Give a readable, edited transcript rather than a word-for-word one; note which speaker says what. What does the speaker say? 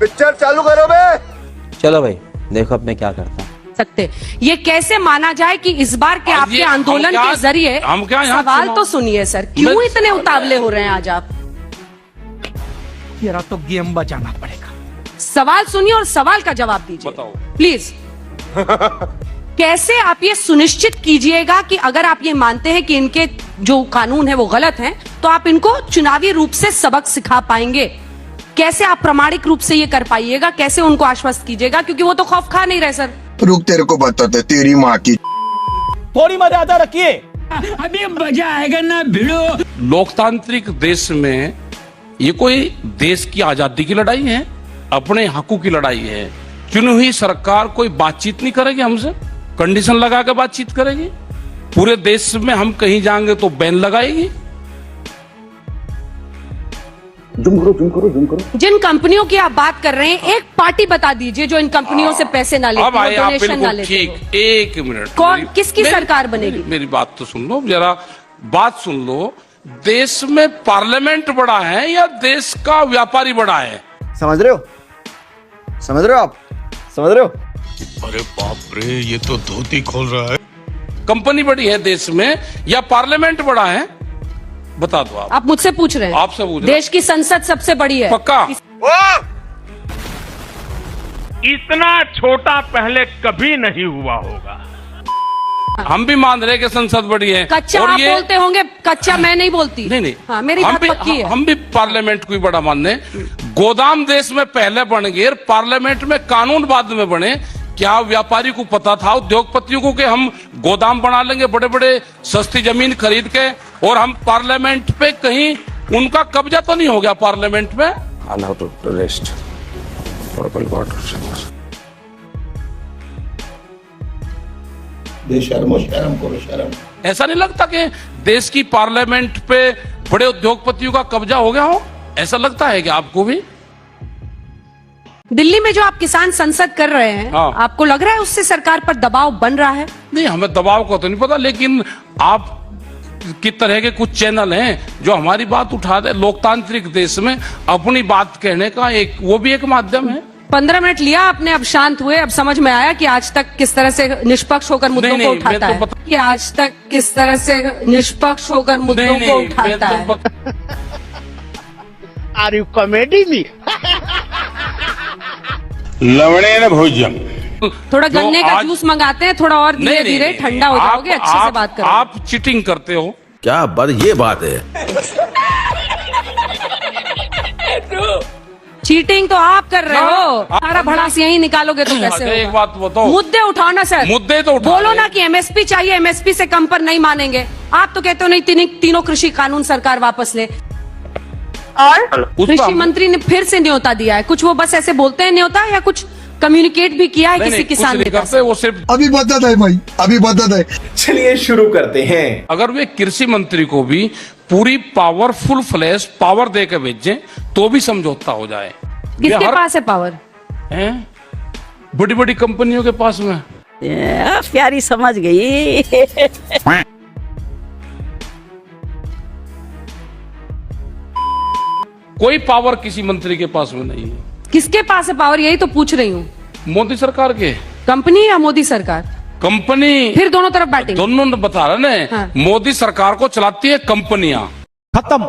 Speaker 1: Picture चालू करो बे।
Speaker 2: चलो भाई देखो अब मैं क्या करता हूँ।
Speaker 3: सकते ये कैसे माना जाए कि इस बार के आपके आंदोलन के जरिए सवाल तो सुनिए सर, क्यों इतने उतावले हो रहे हैं आज आप?
Speaker 4: मेरा तो गेम बचाना पड़ेगा।
Speaker 3: सवाल सुनिए और सवाल का जवाब दीजिए प्लीज। कैसे आप ये सुनिश्चित कीजिएगा कि अगर आप ये मानते हैं कि इनके जो कानून है वो गलत हैं, तो आप इनको चुनावी रूप से सबक सिखा पाएंगे? कैसे आप प्रामाणिक रूप से ये कर पाइएगा? कैसे उनको आश्वस्त कीजिएगा? क्योंकि वो तो खौफ खा नहीं रहे सर।
Speaker 1: रुक, तेरे को बताते तेरी माँ की।
Speaker 4: थोड़ी मर्यादा रखिए।
Speaker 5: अभी मजा आएगा ना भिड़ो।
Speaker 6: लोकतांत्रिक देश में ये कोई देश की आजादी की लड़ाई है, अपने हकों की लड़ाई है। चुनी हुई सरकार कोई बातचीत नहीं करेगी हमसे, कंडीशन लगा के बातचीत करेगी। पूरे देश में हम कहीं जाएंगे तो बैन लगाएगी।
Speaker 1: जुम करो।
Speaker 3: जिन कंपनियों की आप बात कर रहे हैं, एक पार्टी बता दीजिए जो इन कंपनियों से पैसे ना लेती हो, डोनेशन ना लेती हो।
Speaker 6: ठीक, एक मिनट।
Speaker 3: कौन, किसकी सरकार बनेगी?
Speaker 6: मेरी बात तो सुन लो, जरा बात सुन लो। देश में पार्लियामेंट बड़ा है या देश का व्यापारी बड़ा है?
Speaker 1: समझ रहे हो? समझ रहे हो आप? समझ रहे हो?
Speaker 7: अरे बाप रे, ये तो धोती खोल रहा है।
Speaker 6: कंपनी बड़ी है देश में या पार्लियामेंट बड़ा है? बता दो आप
Speaker 3: मुझसे पूछ रहे हैं?
Speaker 6: आपसे पूछ रहे हैं।
Speaker 3: देश की संसद सबसे बड़ी है।
Speaker 6: पक्का?
Speaker 8: इतना छोटा पहले कभी नहीं हुआ होगा।
Speaker 6: हम भी मान रहे कि संसद बड़ी है।
Speaker 3: कच्चा आप बोलते होंगे, कच्चा मैं नहीं बोलती।
Speaker 6: नहीं।
Speaker 3: हाँ, मेरी बात पक्की है।
Speaker 6: हम भी पार्लियामेंट को ही बड़ा मानने। गोदाम देश में पहले बन गए, पार्लियामेंट में कानून बाद में बने। क्या व्यापारी को पता था, उद्योगपतियों को, कि हम गोदाम बना लेंगे बड़े बड़े सस्ती जमीन खरीद के, और हम पार्लियामेंट पे कहीं उनका कब्जा तो नहीं हो गया पार्लियामेंट में?
Speaker 1: शर्म करो, शर्म।
Speaker 6: ऐसा नहीं लगता कि देश की पार्लियामेंट पे बड़े उद्योगपतियों का कब्जा हो गया हो? ऐसा लगता है कि आपको भी?
Speaker 3: दिल्ली में जो आप किसान संसद कर रहे हैं,
Speaker 6: हाँ।
Speaker 3: आपको लग रहा है उससे सरकार पर दबाव बन रहा है?
Speaker 6: नहीं, हमें दबाव का तो नहीं पता, लेकिन आप की तरह के कुछ चैनल हैं जो हमारी बात उठा दे। लोकतांत्रिक देश में अपनी बात कहने का वो भी एक माध्यम है।
Speaker 3: 15 मिनट लिया आपने, अब शांत हुए, अब समझ में आया कि आज तक किस तरह से निष्पक्ष होकर मुद्दों को उठाता है। कि आज तक किस तरह से निष्पक्ष होकर मुद्दों को उठाता है।
Speaker 5: Are you comedy me?
Speaker 7: लवणे न भोजन।
Speaker 3: थोड़ा गन्ने का जूस मंगाते हैं, थोड़ा और धीरे धीरे ठंडा हो जाओगे। अच्छे से बात करो।
Speaker 6: आप चीटिंग करते हो।
Speaker 7: क्या बात, ये बात है?
Speaker 3: चीटिंग तो आप कर रहे हो। सारा भड़ास यही निकालोगे तो कैसे होगा?
Speaker 6: एक बात बताओ,
Speaker 3: मुद्दे उठाओ ना सर।
Speaker 6: मुद्दे तो उठाओ।
Speaker 3: बोलो ना कि एमएसपी चाहिए, एमएसपी से कम पर नहीं मानेंगे। आप तो कहते हो नहीं, तीनों कृषि कानून सरकार वापस ले। और कृषि मंत्री ने फिर से न्योता दिया है। कुछ वो बस ऐसे बोलते हैं न्योता, या कुछ कम्युनिकेट भी किया है किसी किसान के पास?
Speaker 6: वो सिर्फ
Speaker 1: अभी बता है भाई, अभी बता है।
Speaker 9: चलिए शुरू करते हैं।
Speaker 6: अगर वे कृषि मंत्री को भी पूरी पावर, फुल फ्लैश पावर दे के भेजें तो भी समझौता हो जाए।
Speaker 3: किसके पास है पावर?
Speaker 6: बड़ी बड़ी कंपनियों के पास में।
Speaker 10: प्यारी समझ गई।
Speaker 6: कोई पावर किसी मंत्री के पास में नहीं है।
Speaker 3: किसके पास है पावर, यही तो पूछ रही हूँ।
Speaker 6: मोदी सरकार के।
Speaker 3: कंपनी या मोदी सरकार?
Speaker 6: कंपनी।
Speaker 3: फिर दोनों तरफ बैठेंगे।
Speaker 6: दोनों बता रहे हैं। मोदी सरकार को चलाती है कंपनियां।
Speaker 4: खत्म।